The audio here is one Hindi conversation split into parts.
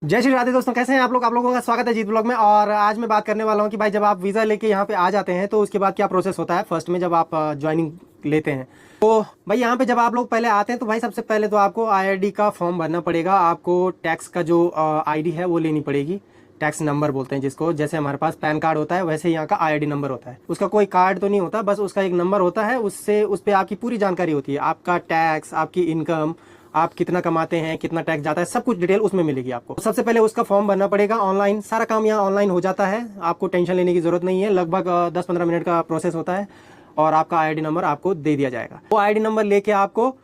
जय श्री राधे दोस्तों, कैसे हैं आप लोग। आप लोगों का स्वागत है जीत ब्लॉग में। और आज मैं बात करने वाला हूं कि भाई जब आप वीज़ा लेके यहाँ पे आ जाते हैं तो उसके बाद क्या प्रोसेस होता है। फर्स्ट में जब आप ज्वाइनिंग लेते हैं तो भाई यहाँ पे जब आप लोग पहले आते हैं तो भाई सबसे पहले तो आपको आईआरडी का फॉर्म भरना पड़ेगा। आपको टैक्स का जो आईडी है वो लेनी पड़ेगी। टैक्स नंबर बोलते हैं जिसको, जैसे हमारे पास पैन कार्ड होता है वैसे यहाँ का आईआरडी नंबर होता है। उसका कोई कार्ड तो नहीं होता, बस उसका एक नंबर होता है। उससे उस पर आपकी पूरी जानकारी होती है, आपका टैक्स, आपकी इनकम, आप कितना कमाते हैं, कितना टैक्स जाता है, सब कुछ डिटेल उसमें मिलेगी आपको। सबसे पहले उसका फॉर्म भरना पड़ेगा ऑनलाइन। सारा काम यहाँ ऑनलाइन हो जाता है, आपको टेंशन लेने की जरूरत नहीं है। लगभग 10-15 मिनट का प्रोसेस होता है और आपका आईडी नंबर आपको दे दिया जाएगा। वो आईडी नंबर लेके आपको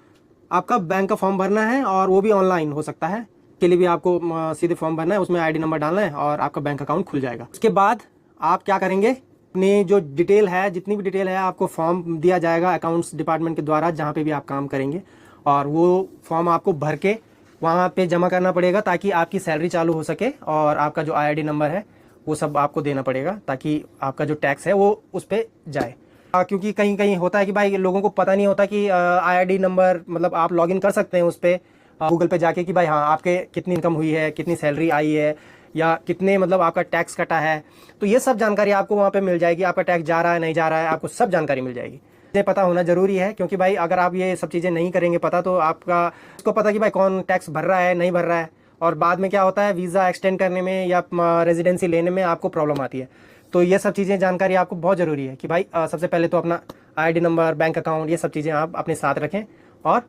आपका बैंक का फॉर्म भरना है, और वो भी ऑनलाइन हो सकता है। के लिए भी आपको सीधे फॉर्म भरना है, उसमें आईडी नंबर डालना है और आपका बैंक अकाउंट खुल जाएगा। उसके बाद आप क्या करेंगे, अपनी जो डिटेल है, जितनी भी डिटेल है, आपको फॉर्म दिया जाएगा अकाउंट्स डिपार्टमेंट के द्वारा जहाँ पे भी आप काम करेंगे, और वो फॉर्म आपको भर के वहाँ पे जमा करना पड़ेगा ताकि आपकी सैलरी चालू हो सके। और आपका जो आईआरडी नंबर है वो सब आपको देना पड़ेगा ताकि आपका जो टैक्स है वो उस पर जाए। क्योंकि कहीं कहीं होता है कि भाई लोगों को पता नहीं होता कि आईआरडी नंबर, मतलब आप लॉगिन कर सकते हैं उस पर गूगल पे जाके कि भाई हाँ आपके कितनी इनकम हुई है, कितनी सैलरी आई है, या कितने मतलब आपका टैक्स कटा है। तो ये सब जानकारी आपको वहाँ पे मिल जाएगी। आपका टैक्स जा रहा है नहीं जा रहा है, आपको सब जानकारी मिल जाएगी। ये पता होना जरूरी है, क्योंकि भाई अगर आप ये सब चीज़ें नहीं करेंगे पता, तो आपका उसको पता कि भाई कौन टैक्स भर रहा है नहीं भर रहा है, और बाद में क्या होता है वीज़ा एक्सटेंड करने में या रेजिडेंसी लेने में आपको प्रॉब्लम आती है। तो ये सब चीज़ें जानकारी आपको बहुत ज़रूरी है कि भाई सबसे पहले तो अपना आईडी नंबर, बैंक अकाउंट, ये सब चीज़ें आप अपने साथ रखें, और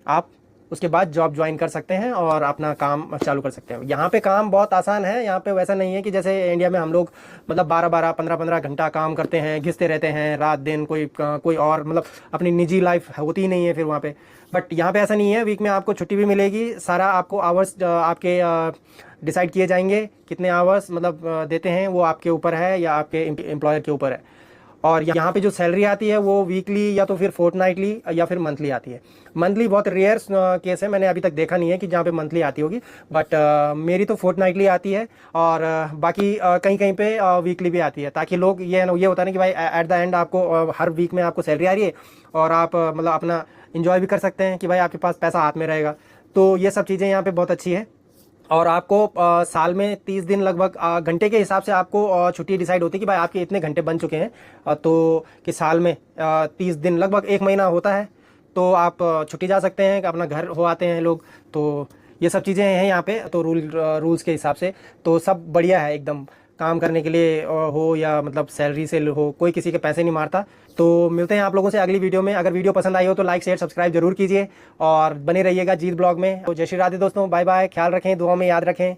आप उसके बाद जॉब ज्वाइन कर सकते हैं और अपना काम चालू कर सकते हैं। यहाँ पे काम बहुत आसान है। यहाँ पे वैसा नहीं है कि जैसे इंडिया में हम लोग मतलब 12-12, 15-15 घंटा काम करते हैं, घिसते रहते हैं रात दिन, कोई और मतलब अपनी निजी लाइफ होती ही नहीं है फिर वहाँ पे। बट यहाँ पे ऐसा नहीं है, वीक में आपको छुट्टी भी मिलेगी। सारा आपको आवर्स आपके डिसाइड किए जाएंगे, कितने आवर्स मतलब देते हैं वो आपके ऊपर है या आपके एम्प्लॉयर के ऊपर है। और यहाँ पे जो सैलरी आती है वो वीकली या तो फिर फोर्टनाइटली या फिर मंथली आती है। मंथली बहुत रेयर केस है, मैंने अभी तक देखा नहीं है कि जहाँ पे मंथली आती होगी, बट मेरी तो फोर्टनाइटली आती है। और बाकी कहीं कहीं पे वीकली भी आती है, ताकि लोग ये होता है ना कि भाई एट द एंड आपको हर वीक में आपको सैलरी आ रही है, और आप मतलब अपना इंजॉय भी कर सकते हैं कि भाई आपके पास पैसा हाथ में रहेगा। तो ये सब चीज़ें यहाँ पे बहुत अच्छी है। और आपको साल में 30 दिन लगभग घंटे के हिसाब से आपको छुट्टी डिसाइड होती है कि भाई आपके इतने घंटे बन चुके हैं। तो कि साल में 30 दिन लगभग एक महीना होता है, तो आप छुट्टी जा सकते हैं, अपना घर हो आते हैं लोग। तो ये सब चीज़ें हैं यहाँ पे, तो रूल्स के हिसाब से तो सब बढ़िया है एकदम। काम करने के लिए हो या मतलब सैलरी से हो, कोई किसी के पैसे नहीं मारता। तो मिलते हैं आप लोगों से अगली वीडियो में। अगर वीडियो पसंद आई हो तो लाइक शेयर सब्सक्राइब जरूर कीजिए और बने रहिएगा जीत ब्लॉग में। तो जय श्री राधे दोस्तों, बाय बाय, ख्याल रखें, दुआ में याद रखें।